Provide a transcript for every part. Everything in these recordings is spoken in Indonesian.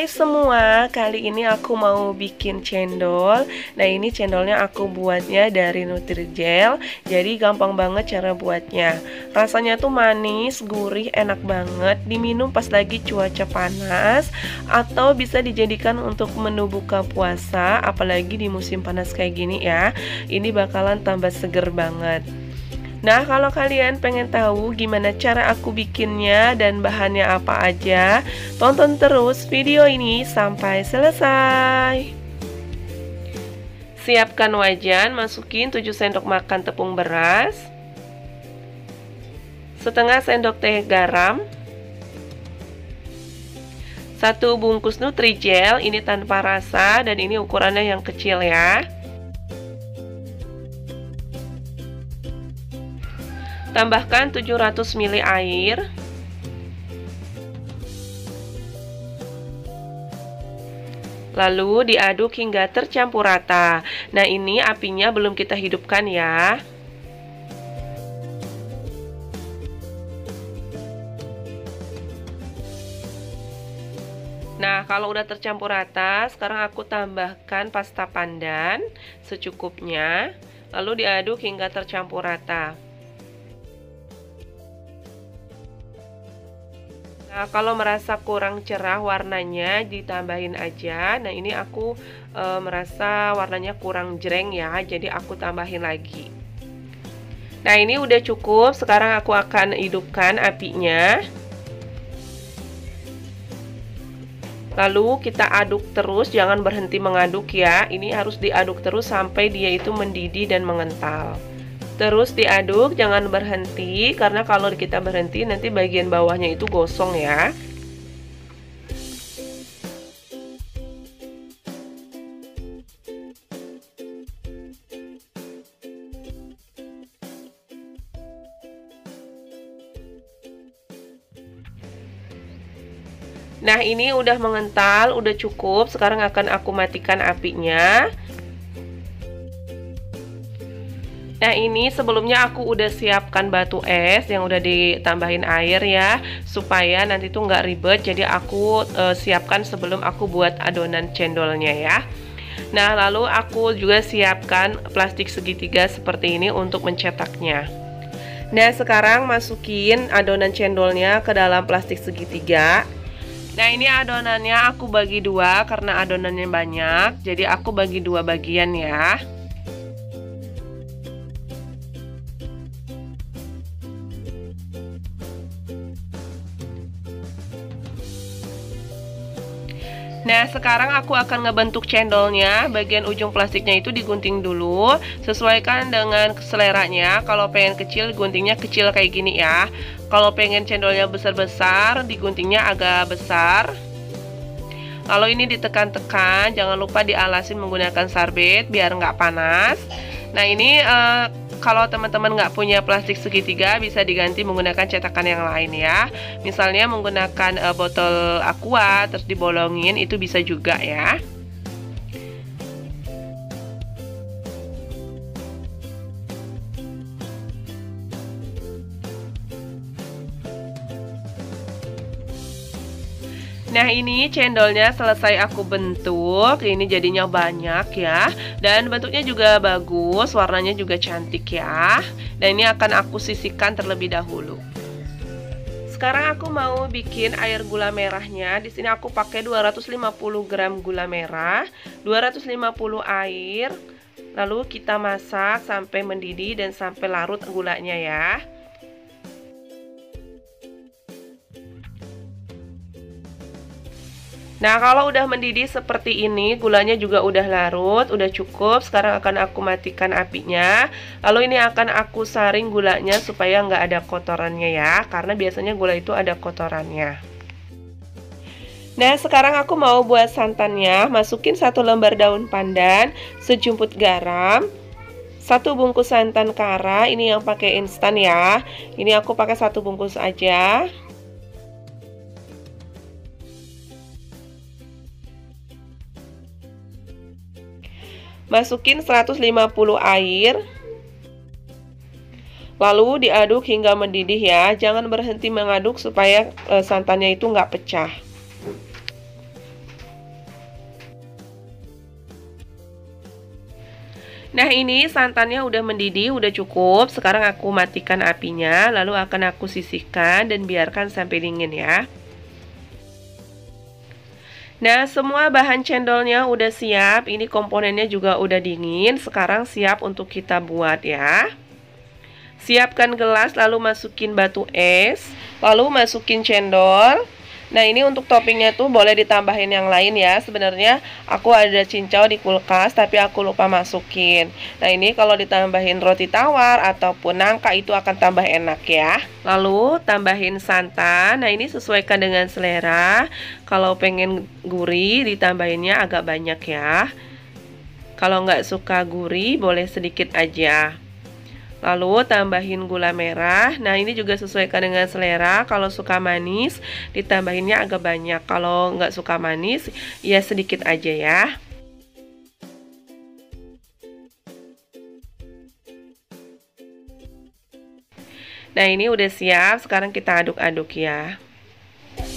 Hai semua, kali ini aku mau bikin cendol. Nah, ini cendolnya aku buatnya dari Nutrijel. Jadi gampang banget cara buatnya. Rasanya tuh manis, gurih, enak banget. Diminum pas lagi cuaca panas, atau bisa dijadikan untuk menu buka puasa, apalagi di musim panas kayak gini ya. Ini bakalan tambah seger banget. Nah, kalau kalian pengen tahu gimana cara aku bikinnya dan bahannya apa aja, tonton terus video ini sampai selesai. Siapkan wajan, masukin 7 sendok makan tepung beras, setengah sendok teh garam, 1 bungkus Nutrijel, ini tanpa rasa dan ini ukurannya yang kecil ya. Tambahkan 700 ml air. Lalu diaduk hingga tercampur rata. Nah, ini apinya belum kita hidupkan ya. Nah, kalau udah tercampur rata, sekarang aku tambahkan pasta pandan secukupnya. Lalu diaduk hingga tercampur rata. Nah, kalau merasa kurang cerah warnanya, ditambahin aja. Nah, ini aku merasa warnanya kurang jreng ya, jadi aku tambahin lagi. Nah, ini udah cukup. Sekarang aku akan hidupkan apinya. Lalu kita aduk terus, jangan berhenti mengaduk ya. Ini harus diaduk terus sampai dia itu mendidih dan mengental. Terus diaduk, jangan berhenti, karena kalau kita berhenti nanti bagian bawahnya itu gosong ya. Nah, ini udah mengental, udah cukup. Sekarang akan aku matikan apinya. Nah, ini sebelumnya aku udah siapkan batu es yang udah ditambahin air ya, supaya nanti tuh nggak ribet. Jadi aku siapkan sebelum aku buat adonan cendolnya ya. Nah, lalu aku juga siapkan plastik segitiga seperti ini untuk mencetaknya. Nah, sekarang masukin adonan cendolnya ke dalam plastik segitiga. Nah, ini adonannya aku bagi dua karena adonannya banyak, jadi aku bagi dua bagian ya. Nah, sekarang aku akan ngebentuk cendolnya. Bagian ujung plastiknya itu digunting dulu. Sesuaikan dengan seleranya. Kalau pengen kecil, guntingnya kecil kayak gini ya. Kalau pengen cendolnya besar-besar, diguntingnya agak besar. Lalu ini ditekan-tekan. Jangan lupa dialasin menggunakan sarbet biar nggak panas. Nah, ini kalau teman-teman nggak punya plastik segitiga, bisa diganti menggunakan cetakan yang lain ya. Misalnya menggunakan botol aqua terus dibolongin, itu bisa juga ya. Nah, ini cendolnya selesai aku bentuk. Ini jadinya banyak ya. Dan bentuknya juga bagus, warnanya juga cantik ya. Dan ini akan aku sisihkan terlebih dahulu. Sekarang aku mau bikin air gula merahnya. Di sini aku pakai 250 gram gula merah, 250 air. Lalu kita masak sampai mendidih dan sampai larut gulanya ya. Nah, kalau udah mendidih seperti ini, gulanya juga udah larut, udah cukup. Sekarang akan aku matikan apinya. Lalu ini akan aku saring gulanya supaya nggak ada kotorannya ya, karena biasanya gula itu ada kotorannya. Nah, sekarang aku mau buat santannya. Masukin 1 lembar daun pandan, sejumput garam, 1 bungkus santan kara. Ini yang pakai instan ya. Ini aku pakai 1 bungkus aja. Masukin 150 air. Lalu diaduk hingga mendidih ya. Jangan berhenti mengaduk supaya santannya itu nggak pecah. Nah, ini santannya udah mendidih, udah cukup. Sekarang aku matikan apinya, lalu akan aku sisihkan dan biarkan sampai dingin ya. Nah, semua bahan cendolnya udah siap. Ini komponennya juga udah dingin. Sekarang siap untuk kita buat ya. Siapkan gelas, lalu masukin batu es, lalu masukin cendol. Nah, ini untuk toppingnya tuh boleh ditambahin yang lain ya. Sebenarnya aku ada cincau di kulkas, tapi aku lupa masukin. Nah, ini kalau ditambahin roti tawar ataupun nangka itu akan tambah enak ya. Lalu tambahin santan. Nah, ini sesuaikan dengan selera. Kalau pengen gurih ditambahinnya agak banyak ya. Kalau nggak suka gurih boleh sedikit aja. Lalu tambahin gula merah. Nah, ini juga sesuaikan dengan selera. Kalau suka manis ditambahinnya agak banyak. Kalau nggak suka manis ya sedikit aja ya. Nah, ini udah siap. Sekarang kita aduk-aduk ya.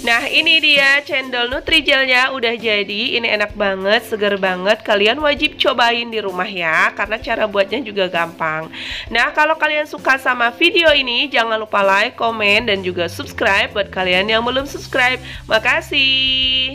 Nah, ini dia cendol Nutrijelnya udah jadi. Ini enak banget, seger banget. Kalian wajib cobain di rumah ya, karena cara buatnya juga gampang. Nah, kalau kalian suka sama video ini, jangan lupa like, komen, dan juga subscribe buat kalian yang belum subscribe. Makasih.